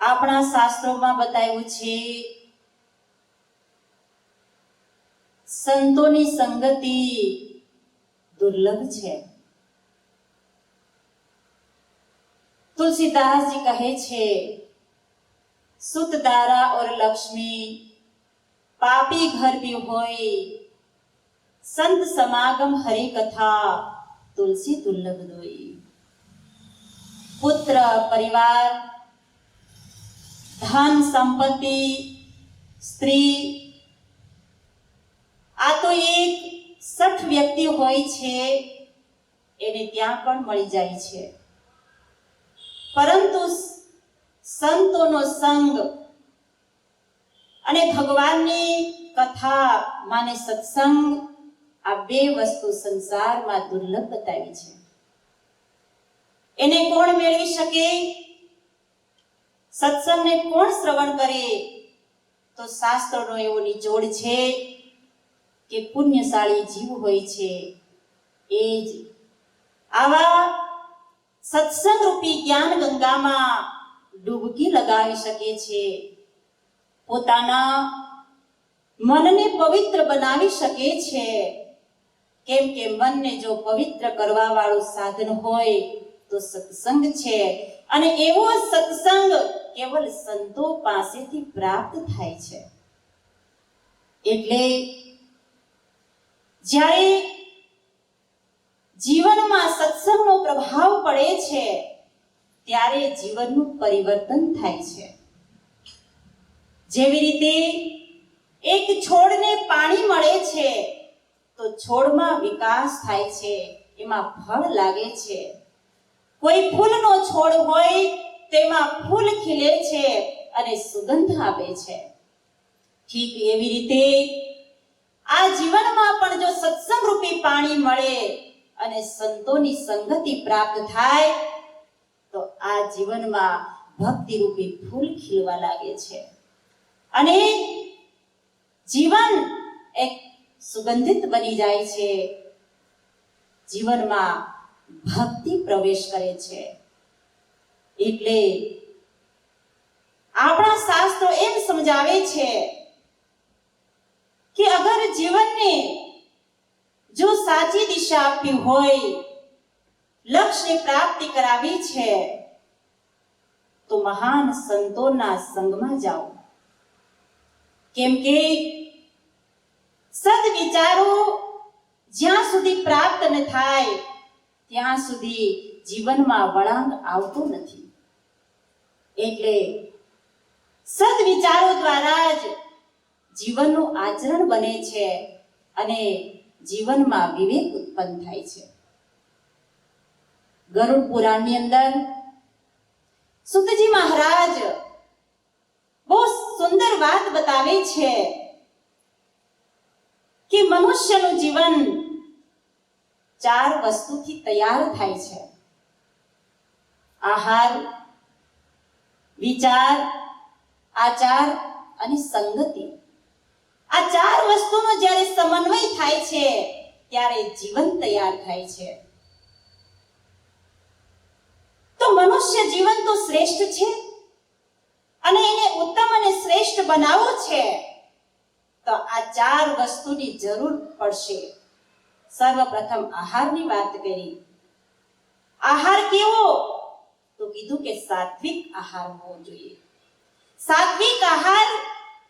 આપણા શાસ્ત્રોમાં બતાવ્યું છે સંતોની સંગતિ दुर्लभ છે। तुलसीदास जी कहे छे सुत दारा और लक्ष्मी पापी घर भी होय संत समागम हरि कथा तुलसी दुर्लभ दोई। पुत्र परिवार धन संपत्ति स्त्री आ तो एक सठ व्यक्ति होय छे एने त्यां पण मळी जाय छे, परंतु संतोनो संग अने भगवाननी कथा माने सत्संग आ बे वस्तु संसार में दुर्लभ बतावी छे। एने कोण मेळवी शके? सत्संग ने कोण श्रवण करे? तो शास्त्रोनो एवो निचोड़ छे के पुण्यशाળી जीव होय छे ए ज आवा सत्संग रूपी ज्ञान गंगा में डूबकी लगावी शके छे, पोताना मन ने पवित्र बनावी शके छे। केम के मन ने जो पवित्र करवा वाळुं साधन होय तो सत्संग छे अने एवो सत्संग केवल संतो पासेथी प्राप्त थाय छे। एटले ज्यारे जीवનમાં સત્સંગનો પ્રભાવ પડે છે ત્યારે જીવનનું પરિવર્તન થાય છે। જેવી રીતે એક છોડને પાણી મળે છે તો છોડમાં વિકાસ થાય છે, એમાં ફળ લાગે છે। કોઈ ફૂલનો છોડ હોય તેમાં ફૂલ ખીલે છે અને સુગંધ આપે છે। ઠીક એવી રીતે આ જીવનમાં પણ જો સત્સંગ રૂપી પાણી મળે અને સંતોની સંગતિ પ્રાપ્ત થાય તો આ જીવનમાં ભક્તિ રૂપી ફૂલ ખીલવા લાગે છે અને જીવન એક સુગંધિત બની જાય છે। જીવનમાં ભક્તિ પ્રવેશ કરે છે। એટલે આપણા શાસ્ત્રો એમ સમજાવે છે કે અગર જીવનને जो साची दिशा आपी होय लक्ष्य प्राप्ति करावी छे तो महान संतोना संग में जाओ। केम के सद विचारो ज्यां सुधी प्राप्त न थाय त्यां सुधी जीवन में वळांग आवतो नथी। एटले सद विचारो द्वारा ज जीवनનું आचरण बने छे अने जीवन में विवेक उत्पन्न थाय छे। गरुड़ पुराण ની અંદર સુતજી મહારાજ બહુ સુંદર વાત બતાવે છે કે મનુષ્યનું જીવન ચાર વસ્તુથી તૈયાર થાય છે: આહાર, વિચાર, આચાર અને સંગતિ। આ ચાર વસ્તુનો જ્યારે સમન્વય થાય છે ત્યારે જીવન તૈયાર થાય છે। તો મનુષ્ય જીવન તો શ્રેષ્ઠ છે અને એને ઉત્તમ અને શ્રેષ્ઠ બનાવવું છે તો આ ચાર વસ્તુની જરૂર પડશે। સર્વપ્રથમ આહારની વાત કરી। આહાર કેવો? તો કીધું કે સાત્વિક આહાર હોવો જોઈએ। સાત્વિક આહાર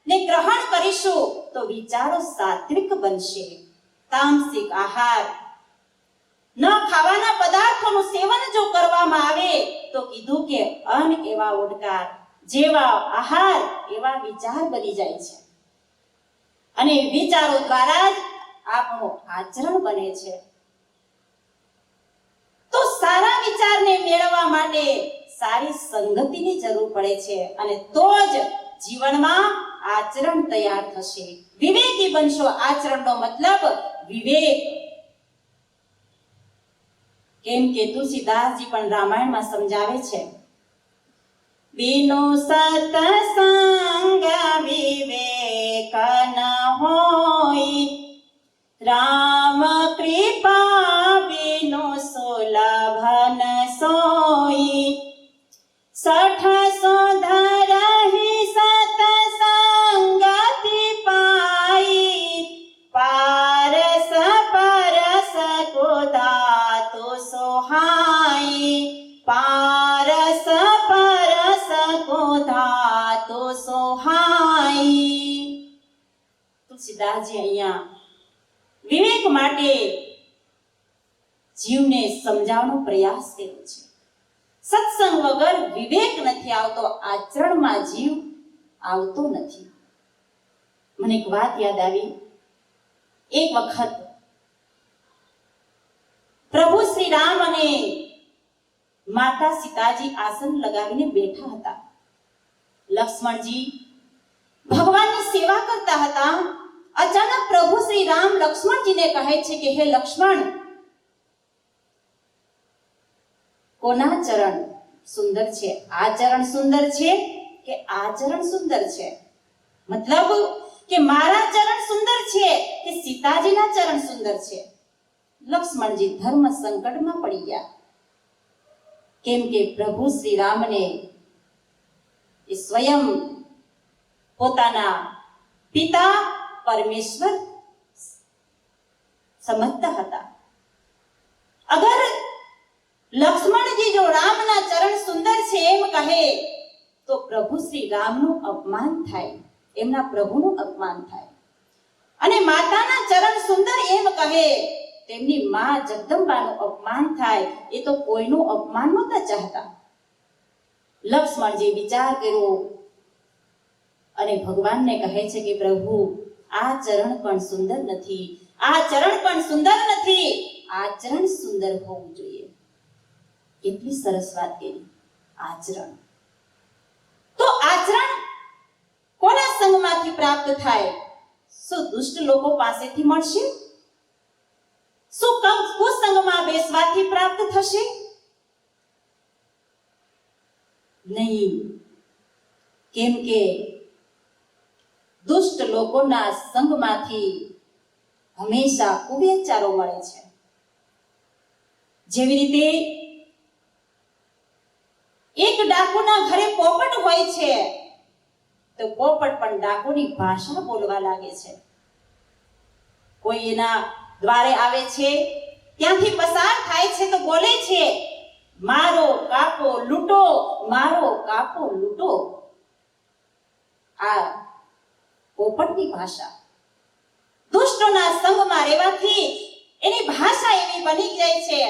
ने ग्रहण करीशु तो विचारो सात्विक बनशे। तामसिक आहार न खावाना पदार्थों सेवन जो करवामां आवे तो कीधुं के अन्न एवा ओडकार जेवा आहार एवा विचार बनी जाय छे अने विचारो द्वारा ज आपणुं आचरण बने छे। तो सारा विचार ने मेळववा माटे सारी संगतिनी जरूर पड़े छे अने तो ज जीवनमां आचरण तैयार थशे। विवेकी बनशो। आचरणनो मतलब विवेक। केम के तुलसीदास जी पण रामायण में समझावे छे बिनु सत्संग विवेक न होय राम कृपा बिनु सुलभ न सोई 60 सो धर આજે અહીંયા વિવેક માટે જીવને સમજાવવાનો પ્રયાસ કર્યો છે. સત્સંગ વગર વિવેક નથી આવતો, આચરણમાં જીવ આવતો નથી. મને એક વાત યાદ આવી. એક વખત પ્રભુ શ્રી રામ અને માતા સીતાજી આસન લગાવીને બેઠા હતા. લક્ષ્મણજી ભગવાનની સેવા કરતા હતા. અચાનક પ્રભુ શ્રી રામ લક્ષ્મણજીને કહે છે કે હે લક્ષ્મણ, કોના ચરણ સુંદર છે? આ ચરણ સુંદર છે કે આ ચરણ સુંદર છે? મતલબ કે મારા ચરણ સુંદર છે કે સીતાજીના ચરણ સુંદર છે? લક્ષ્મણજી ધર્મ સંકટમાં પડી ગયા. કેમ કે પ્રભુ શ્રી રામને એ સ્વયં પોતાના પિતા પરમેશ્વર સમજતા હતા. અગર લક્ષ્મણજી જો રામના ચરણ સુંદર છે એમ કહે તો પ્રભુ શ્રી રામનું અપમાન થાય, એમના પ્રભુનું અપમાન થાય. અને માતાના ચરણ સુંદર એમ કહે તેમની માં જગદંબાનું અપમાન થાય. એ તો કોઈનું અપમાન નહોતા ચાહતા. લક્ષ્મણજી વિચાર કર્યો અને ભગવાનને કહે છે કે પ્રભુ, આ ચરણ પણ સુંદર નથી, આ ચરણ પણ સુંદર નથી, આચરણ સુંદર હોવું જોઈએ. કેટલી સરસ વાત કરી. આચરણ તો આચરણ કોના સંગમાંથી પ્રાપ્ત થાય? શું દુષ્ટ લોકો પાસેથી મળશે? શું કુસંગમાં બેસવાથી પ્રાપ્ત થશે? નહીં. કેમ કે દુષ્ટ લોકોના સંગમાંથી હંમેશા કુવિચારો મળે છે. જેવી રીતે એક ડાકુના ઘરે પોપટ હોય છે તો પોપટ પણ ડાકુની ભાષા બોલવા લાગે છે. કોઈ એના દ્વારે આવે છે, ત્યાંથી પસાર થાય છે તો બોલે છે, મારો કાપો લૂંટો, મારો કાપો લૂંટો. આ પોપટની ભાષા. દુષ્ટોના સંગમાં રહેવાથી એની ભાષા એવી બની જાય છે.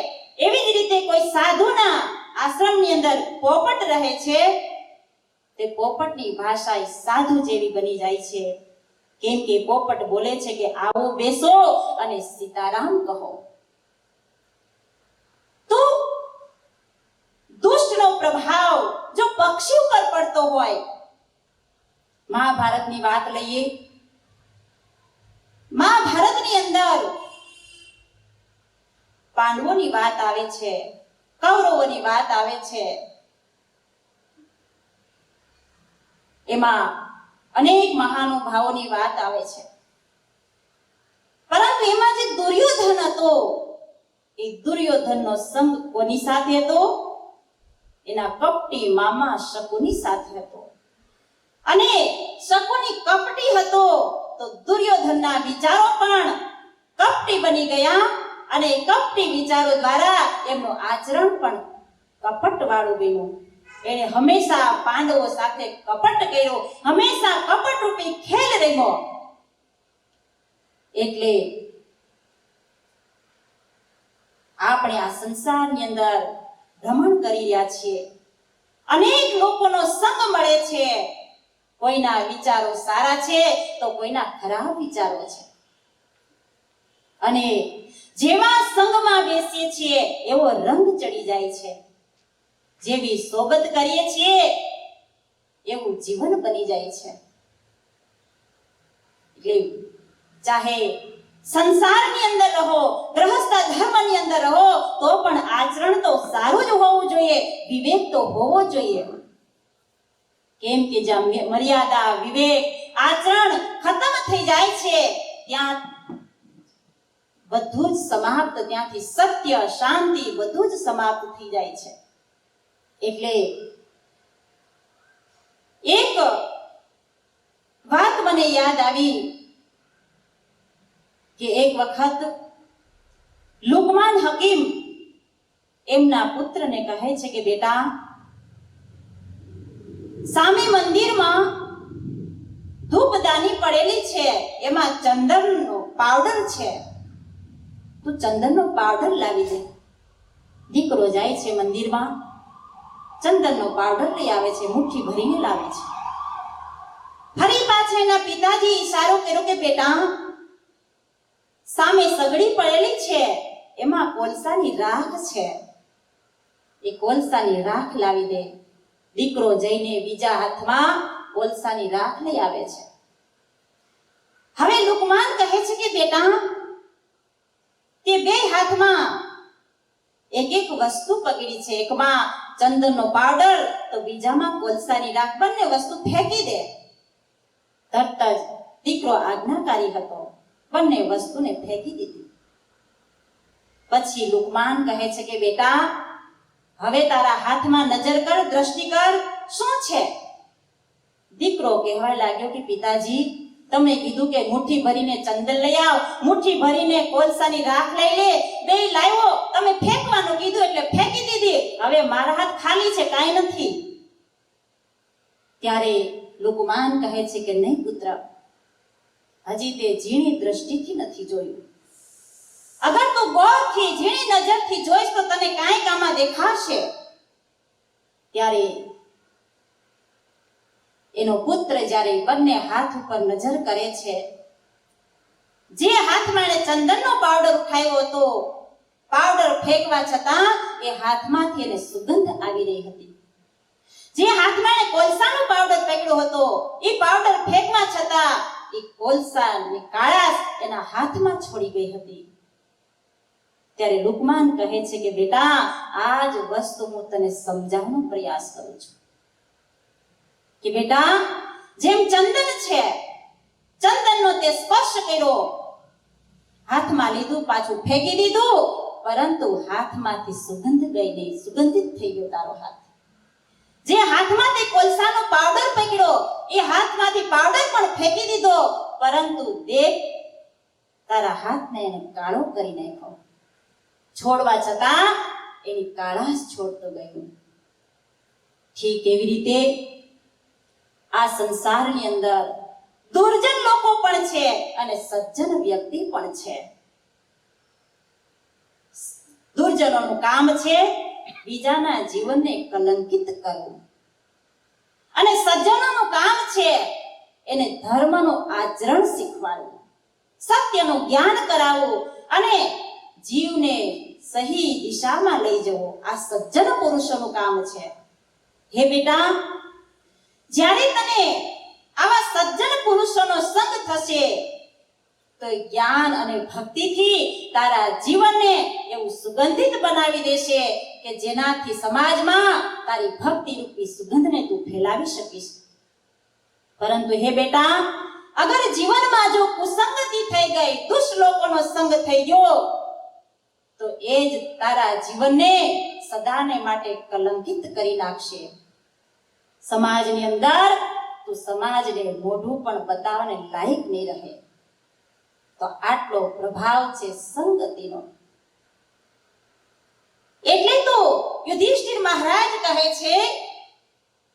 એવી જ રીતે કોઈ સાધુના આશ્રમની અંદર પોપટ રહે છે, તે પોપટની ભાષા સાધુ જેવી બની જાય છે. કેમ કે પોપટ બોલે છે કે આવો બેસો અને સીતારામ કહો. તો દુષ્ટનો પ્રભાવ જો પક્ષી ઉપર પડતો હોય, મહાભારતની વાત લઈએ. મહાભારતની અંદર પાંડવોની વાત આવે છે, કૌરવોની વાત આવે છે. એમાં અનેક મહાનુભાવોની વાત આવે છે. પરંતુ એમાં જે દુર્યોધન હતો, એ દુર્યોધનનો સંગ કોની સાથે હતો? એના કપટી મામા શકુની સાથે હતો. અને શકુની કપટી હતો તો દુર્યોધનના વિચારો પણ કપટી બની ગયા અને કપટી વિચારો દ્વારા એમનું આચરણ પણ કપટવાળું બન્યું. એને હંમેશા પાંડવો સાથે કપટ કર્યો, હંમેશા કપટ રૂપી ખેલ રમ્યો. એટલે આપણે આ સંસારની અંદર ભ્રમણ કરી રહ્યા છીએ. અનેક લોકોનો સંગ મળે છે. કોઈના વિચારો સારા છે તો કોઈના ખરાબ વિચારો છે. અને જેવા સંગમાં બેસીએ છીએ એવો રંગ ચડી જાય છે. જેવી સોબત કરીએ છીએ એવું જીવન બની જાય છે. એટલે ચાહે સંસારની અંદર રહો, ગૃહસ્થ ધર્મની અંદર રહો, તો પણ આચરણ તો સારું જ હોવું જોઈએ, વિવેક તો હોવો જોઈએ. કેમ કે જ્યાં મર્યાદા, વિવેક, આચરણ ખતમ થઈ જાય છે ત્યાં બધું જ સમાપ્ત, ત્યાંથી સત્ય, શાંતિ બધું જ સમાપ્ત થઈ જાય છે. એટલે એક વાત મને યાદ આવી કે એક વખત લુકમાન હકીમ એમના પુત્રને કહે છે કે બેટા, સામે મંદિરમાં ધૂપદાની પડેલી છે, એમાં ચંદનનો પાવડર છે, તું ચંદનનો પાવડર લાવી દે. દીકરો જાય છે મંદિરમાં, ચંદનનો પાવડર લઈ આવે છે, મુઠ્ઠી ભરીને લાવે છે. ફરી પાછા એના પિતાજી ઈશારો કર્યો કે બેટા, સામે સગડી પડેલી છે, એમાં કોલસાની રાખ છે, એ કોલસાની રાખ લાવી દે. દીકરો જઈને બીજા હાથમાં કોલસાની રાખ લઈ આવે છે. હવે લુકમાન કહે છે કે બેટા, તે બે હાથમાં એક એક વસ્તુ પકડી છે, એકમાં ચંદનનો પાવડર તો બીજામાં કોલસાની રાખ, બંને વસ્તુ ફેંકી દે. તરત જ દીકરો આજ્ઞાકારી હતો, બંને વસ્તુને ફેંકી દીધી. પછી લુકમાન કહે છે કે બેટા, હવે તારા હાથમાં નજર કર, દ્રષ્ટિ કર, શું છે? દીકરો કહેવા લાગ્યો કે પિતાજી, તમે કીધું કે મુઠ્ઠી ભરીને ચંદન લઈ આવ, મુઠ્ઠી ભરીને કોલસાની રાખ લઈ લે, બે લાવ્યો, તમે ફેંકવાનું કીધું એટલે ફેંકી દીધી, હવે મારા હાથ ખાલી છે, કાંઈ નથી. ત્યારે લુકમાન કહે છે કે નહીં પુત્ર, હજી તે ઝીણી દ્રષ્ટિથી નથી જોયું. અગર તું ગૌરથી ઝીણી નજરથી જોઈશ તો તને કાંઈક આમાં દેખાશે. ત્યારે એનો પુત્ર જ્યારે બંને હાથ ઉપર નજર કરે છે, જે હાથમાં એને ચંદનનો પાવડર ઉઠાવ્યો હતો, પાવડર ફેંકવા છતાં એ હાથમાંથી એને સુગંધ આવી રહી હતી. જે હાથમાં એને કોલસાનો પાવડર પકડ્યો હતો, એ પાવડર ફેંકવા છતાં એ કોલસાની કાળાશ એના હાથમાં છોડી ગઈ હતી. ત્યારે લુકમાન કહે છે કે બેટા, આ જ વસ્તુ હું તને સમજાવવાનો પ્રયાસ કરું છું કે બેટા, જેમ ચંદન છે, ચંદનનો તે સ્પર્શ કર્યો, હાથમાં લીધું, પાછું ફેંકી દીધું, પરંતુ હાથમાંથી સુગંધ ગઈ નહીં, સુગંધિત થઈ ગયો તારો હાથ. જે હાથમાં તે કોલસાનો પાવડર પકડ્યો, એ હાથમાંથી પાવડર પણ ફેંકી દીધો, પરંતુ દેખ તારા હાથને એને કાળો કરી નાખ્યો. છોડવા છતાં એની કાળાશ છોડતો ગયો. ઠીક એવી રીતે આ સંસારની અંદર દુર્જન લોકો પણ છે અને સજ્જન વ્યક્તિ પણ છે. દુર્જનોનું કામ છે બીજાના જીવનને કલંકિત કરવું, અને સજ્જનોનું કામ છે એને ધર્મનું આચરણ શીખવાડવું, સત્યનું જ્ઞાન કરાવવું અને જીવને સહી દિશામાં લઈ જવો. આ સજ્જન પુરુષોનું કામ છે. હે બેટા, જ્યારે તને આવા સજ્જન પુરુષોનો સંગ થશે તો જ્ઞાન અને ભક્તિથી તારા જીવનને એવું સુગંધિત બનાવી દેશે કે જેનાથી સમાજમાં તારી ભક્તિ રૂપી સુગંધને તું ફેલાવી શકીશ. પરંતુ હે બેટા, અગર જીવનમાં જો કુસંગતિ થઈ ગઈ, દુષ્ટ લોકોનો સંગ થઈ ગયો, તો એ જ તારા જીવનને સદાને માટે કલંકિત કરી નાખશે. સમાજની અંદર તું સમાજને મોઢું પણ બતાવવાને લાયક નહીં રહે. તો આટલો પ્રભાવ છે સંગતિનો. એટલે તો યુધિષ્ઠિર મહારાજ કહે છે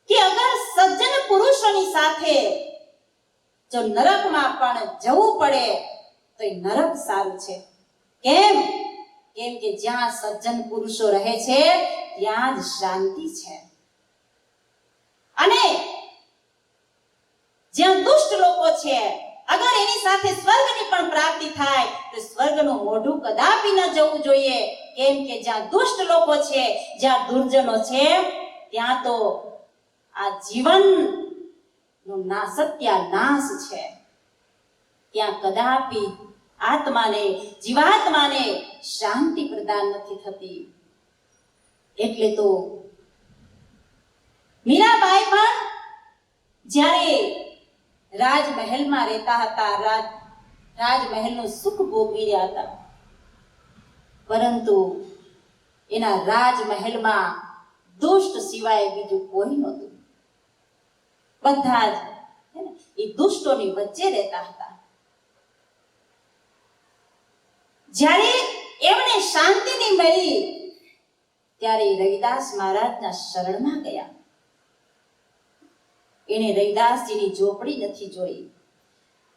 કે અગર સજ્જન પુરુષોની સાથે જો નરકમાં પણ જવું પડે તો એ નરક સારું છે. કેમ? કેમ કે જ્યાં સજ્જન પુરુષો રહે છે ત્યાં જ શાંતિ છે, અને જ્યાં દુષ્ટ લોકો છે, અગર એની સાથે સ્વર્ગની પણ પ્રાપ્તિ થાય તો સ્વર્ગનું મોઢું કદાપી ન જવું જોઈએ. કેમ કે જ્યાં દુષ્ટ લોકો છે, જ્યાં દુર્જનો છે, ત્યાં તો આ જીવનનો સત્યાનાશ છે. ત્યાં કદાપી આત્માને, જીવાત્માને શાંતિ પ્રદાન નથી થતી. એટલે તો મીરાબાઈ પણ જ્યારે રાજમહેલમાં રહેતા હતા, રાજમહેલનું સુખ ભોગવી રહ્યા હતા, પરંતુ એના રાજમહેલમાં દુષ્ટ સિવાય બીજું કોઈ નહોતું. બધા જ એ દુષ્ટોની વચ્ચે રહેતા હતા. જ્યારે એમને શાંતિ નહીં મળી ત્યારે રવિદાસ મહારાજના શરણમાં ગયા. એને રૈદાસજીની ઝોપડી નથી જોઈ,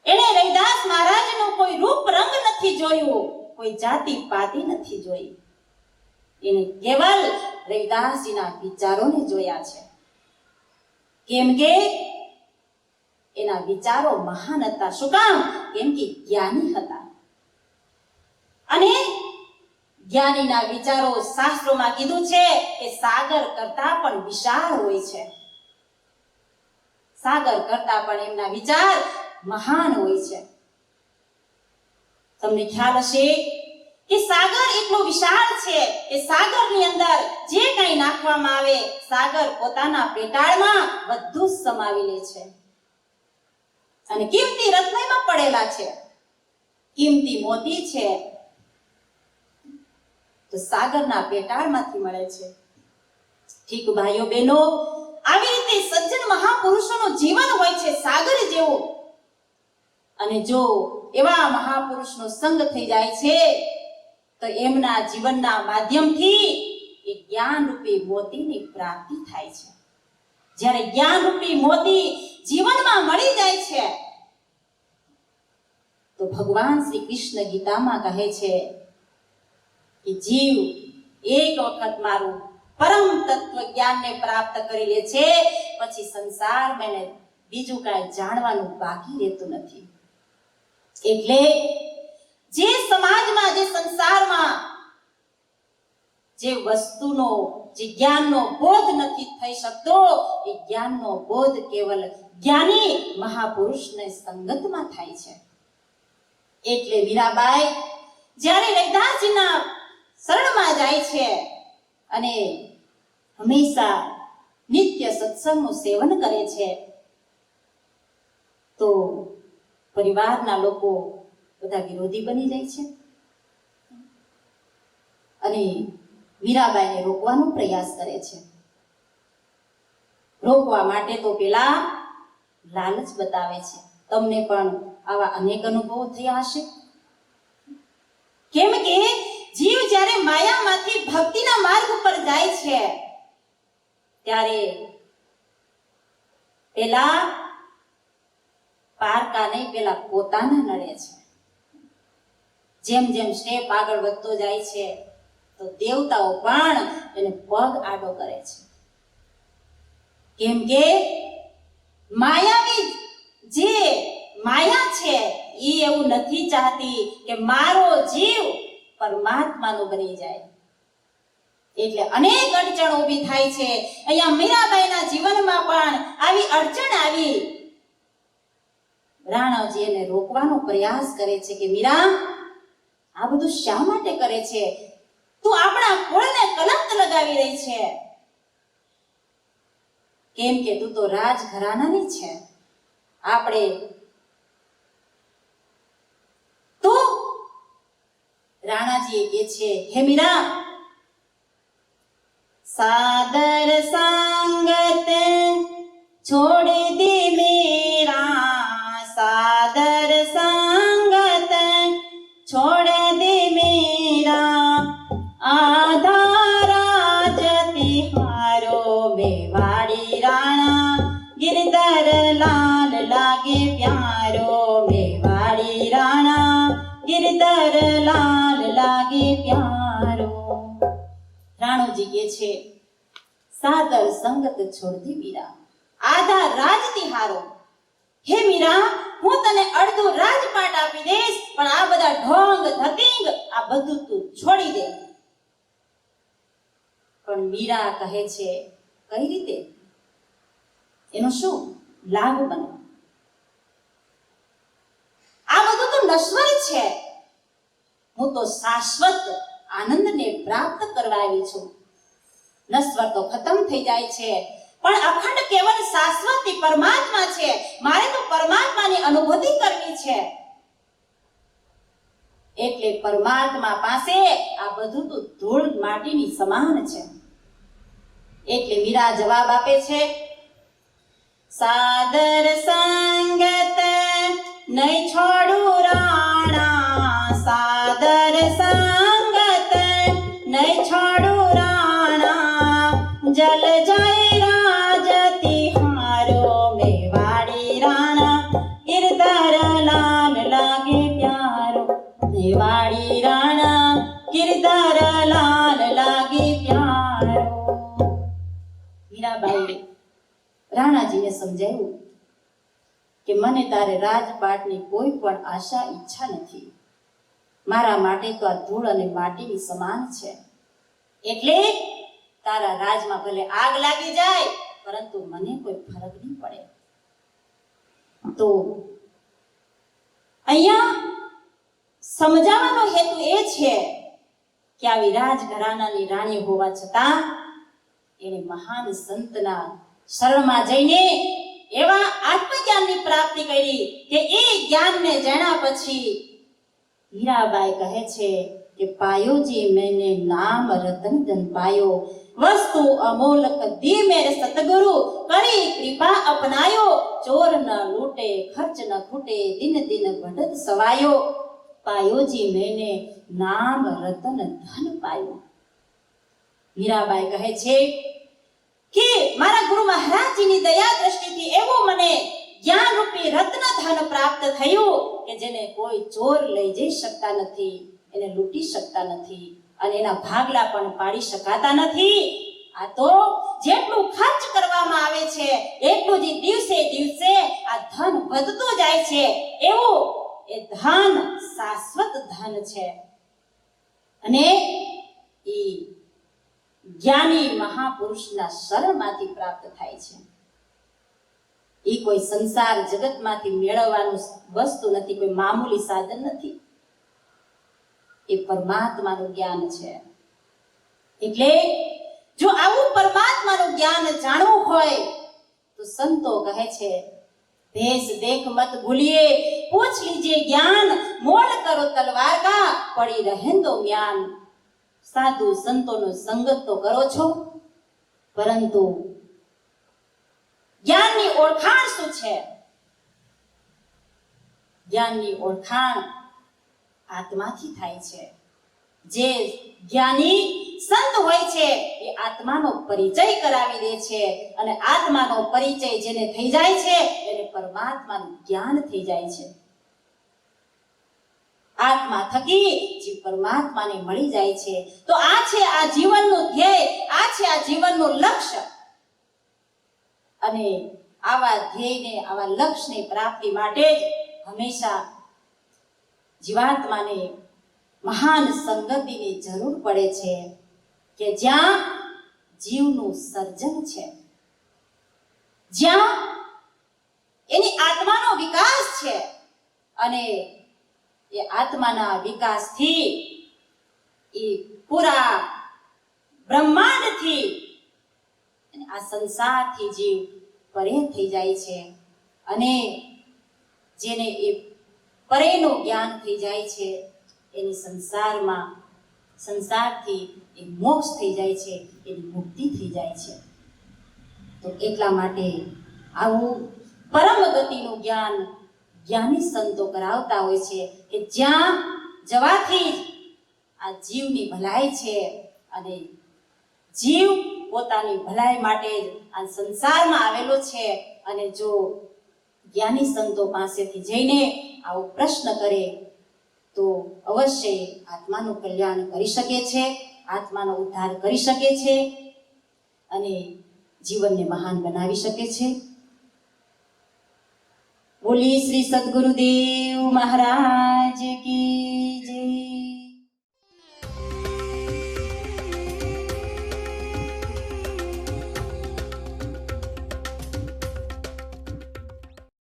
એને રૈદાસ મહારાજનું કોઈ રૂપ રંગ નથી જોયું, કોઈ જાતિ પાતિ નથી જોઈ. એને કેવલ રૈદાસજીના વિચારોને જોયા છે. કેમ કે એના વિચારો મહાન હતા. શું કામ? કેમ કે જ્ઞાની હતા. અને જ્ઞાનીના વિચારો શાસ્ત્રોમાં કીધું છે કે સાગર કરતા પણ વિશાળ હોય છે. સાગર કરતા પણ એમના વિચાર મહાન હોય છે. તમને ખ્યાલ હશે કે સાગર એટલો વિશાળ છે કે સાગરની અંદર જે કંઈ નાખવામાં આવે સાગર પોતાના પેટાળમાં બધું જ સમાવી લે છે. અને કિંમતી રત્નોમાં પડેલા છે, કિંમતી મોતી છે, તો સાગરના પેટાળમાંથી મળે છે. ઠીક ભાઈઓ બહેનો, આવી રીતે સજ્જન મહાપુરુષોનું જીવન હોય છે સાગર જેવું. અને જો એવા મહાપુરુષનો સંગ થઈ જાય છે તો એમના જીવનના માધ્યમથી એ જ્ઞાન રૂપી મોતીની પ્રાપ્તિ થાય છે. જ્યારે જ્ઞાન રૂપી મોતી જીવનમાં મળી જાય છે તો ભગવાન શ્રી કૃષ્ણ ગીતામાં કહે છે કે જીવ એક વખત મારું પરમ તત્વ જ્ઞાનને પ્રાપ્ત કરી લે છે પછી સંસારમાં એને બીજું કાંઈ જાણવાનું બાકી રહેતું નથી. એટલે જે સમાજમાં, જે સંસારમાં જે વસ્તુનો, જે જ્ઞાનનો બોધ નથી થઈ શકતો એ જ્ઞાનનો બોધ કેવલ જ્ઞાની મહાપુરુષને સંગતમાં થાય છે. એટલે મીરાબાઈ જ્યારે રૈદાસજીના શરણમાં જાય છે અને હંમેશા નિત્ય સત્સંગનું સેવન કરે છે તો પરિવારના લોકો બધા વિરોધી બની જાય છે અને મીરાબાઈને રોકવાનો પ્રયાસ કરે છે. રોકવા માટે તો પેલા લાલચ બતાવે છે. તમને પણ આવા અનેક અનુભવો થયા હશે. કેમ કે જીવ જ્યારે માયામાંથી ભક્તિના માર્ગ પર જાય છે ત્યારે પેલા પારકા નહીં, પેલા પોતાના નડે છે. જેમ જેમ સ્ટેપ આગળ વધતો જાય છે તો દેવતાઓ પણ એને પગ આડો કરે છે. કેમ કે માયાવી જે માયા છે એ એવું નથી ચાહતી કે મારો જીવ પરમાત્માનો બની જાય. એટલે અનેક અડચણો ઊભી થાય છે. અહીંયા મીરાબાઈના જીવનમાં પણ આવી અડચણ આવી. રાણાજી એને રોકવાનો પ્રયાસ કરે છે કે મીરા, આ બધું શા માટે કરે છે? તું આપણા કુળને કલંક લગાવી રહી છે. કેમ કે તું તો રાજઘરાનાની છે. આપણે તો રાણાજી કહે છે, હે મીરા, સાદર સંગત છોડ દે મેરા, સાદર સંગત છોડ દે મેરા, આધા રાજ તિહારો મેવાડી રાણા, गिरधर लाल लागे प्यारो मेवाड़ी राणा, गिरधर लाल लागे प्यारो. રાણોજી કહે છે, સાદર સંગત છોડતી મીરા, આધા રાજ તિહારો. હે મીરા, હું તને અડધું રાજપાટ આપી દઈશ, પણ આ બધા ઢોંગ ધતિંગ આ બધું તું છોડી દે. પણ મીરા કહે છે, કઈ રીતે? એનો શું લાભ બને? આ બધું તો નશ્વર છે. હું તો શાશ્વત આનંદને પ્રાપ્ત કરવા આવી છું. નશ્વર તો ખતમ થઈ જાય છે, પણ અખંડ કેવલ શાશ્વત પરમાત્મા છે. મારે તો પરમાત્માની અનુભૂતિ કરવી છે. એટલે પરમાત્મા પાસે આ બધું તો ધૂળ માટીની સમાન છે. એટલે મીરા જવાબ આપે છે, સાદર સંગત નહીં છોડું રાણા, સાદર સંગત નહીં છોડું રાણા, જલ જાય રાજ તિહારો રાણાજીને સમજાવ્યું કે મને તારે રાજપાટની કોઈ પણ આશા ઈચ્છા નથી. મારા માટે તો આ ધૂળ અને માટીની સમાન છે. એટલે તારા રાજમાં ભલે આગ લાગી જાય પરંતુ મને કોઈ ફરક નહીં પડે. તો અહીંયા સમજાવવાનો હેતુ એ છે કે આવી રાજઘરાનાની રાણી હોવા છતાં એને મહાન સંતના શરણમાં જઈને એવા આત્મજ્ઞાનની પ્રાપ્તિ કરી કે એ જ્ઞાનને જાણ્યા પછી હીરાબાઈ કહે છે કે પાયો જી મેને નામ રતન ધન પાયો, વસ્તુ અમોલક દી મેરે સતગુરુ, કરી કૃપા અપનાયો, ચોર ન લૂટે ખર્ચ ન ખૂટે, દિન દિન बढ़त સવાયો, પાયો જી મેને નામ રતન ધન પાયો. મીરાબાઈ કહે છે કે મારા ગુરુ મહારાજજીની દયા દ્રષ્ટિથી એવું મને જ્ઞાન રૂપી રત્ન ધન પ્રાપ્ત થયું કે જેને કોઈ ચોર લઈ જઈ શકતા નથી, એને લૂંટી શકતા નથી અને એના ભાગલા પણ પાડી શકાતા નથી. આ તો જેટલું ખર્ચ કરવામાં આવે છે એટલું જ દિવસે દિવસે આ ધન વધતું જાય છે. એવું એ ધન શાશ્વત ધન છે અને એ જ્ઞાની મહાપુરુષના શરણમાંથી પ્રાપ્ત થાય છે. એ કોઈ સંસાર જગતમાંથી મેળવવાનું વસ્તુ નથી, કોઈ મામૂલી સાધન નથી. એ પરમાત્માનું જ્ઞાન છે. એટલે જો આવું પરમાત્માનું જ્ઞાન જાણવું હોય તો સંતો કહે છે भेष देख मत भूलिए, पूछ लीजिए ज्ञान, मोल करो तलवार का, पड़ी रहे तो ज्ञान. साधु संतोનો સંગત તો કરો છો પરંતુ જ્ઞાનની ઓળખાણ શું છે? જ્ઞાનની ઓળખાણ આત્માથી થાય છે. જે જ્ઞાની સંત હોય છે એ આત્માનો પરિચય કરાવી દે છે અને આત્માનો પરિચય જેને થઈ જાય છે એને પરમાત્માનું જ્ઞાન થઈ જાય છે. આત્મા થકી જે પરમાત્માને મળી જાય છે. તો આ છે આ જીવનનું ધ્યેય, આ છે આ જીવનનું લક્ષ્ય. અને આવા ધ્યેયને, આવા લક્ષ્યની પ્રાપ્તિ માટે જ હંમેશા જીવાત્માને મહાન સંગતિની જરૂર પડે છે કે જ્યાં જીવનું સર્જન છે, જ્યાં એની આત્માનો વિકાસ છે અને એ આત્માના વિકાસથી એ પૂરા બ્રહ્માંડથી આ સંસારથી જીવ પરે થઈ જાય છે અને જેને એ પરેનું જ્ઞાન થઈ જાય છે એની સંસારથી એ મોક્ષ થઈ જાય છે, એની મુક્તિ થઈ જાય છે. તો એટલા માટે આવું પરમ ગતિનું જ્ઞાન જ્ઞાની સંતો કરાવતા હોય છે કે જ્યાં જવાથી આ જીવની ભલાઈ છે અને જીવ પોતાની ભલાઈ માટે આ સંસારમાં આવેલો છે. અને જો જ્ઞાની સંતો પાસેથી જઈને આવો પ્રશ્ન કરે તો અવશ્ય આત્માનું કલ્યાણ કરી શકે છે, આત્માનો ઉદ્ધાર કરી શકે છે અને જીવનને મહાન બનાવી શકે છે. બોલી શ્રી સદગુરુદેવ મહારાજ કી જય.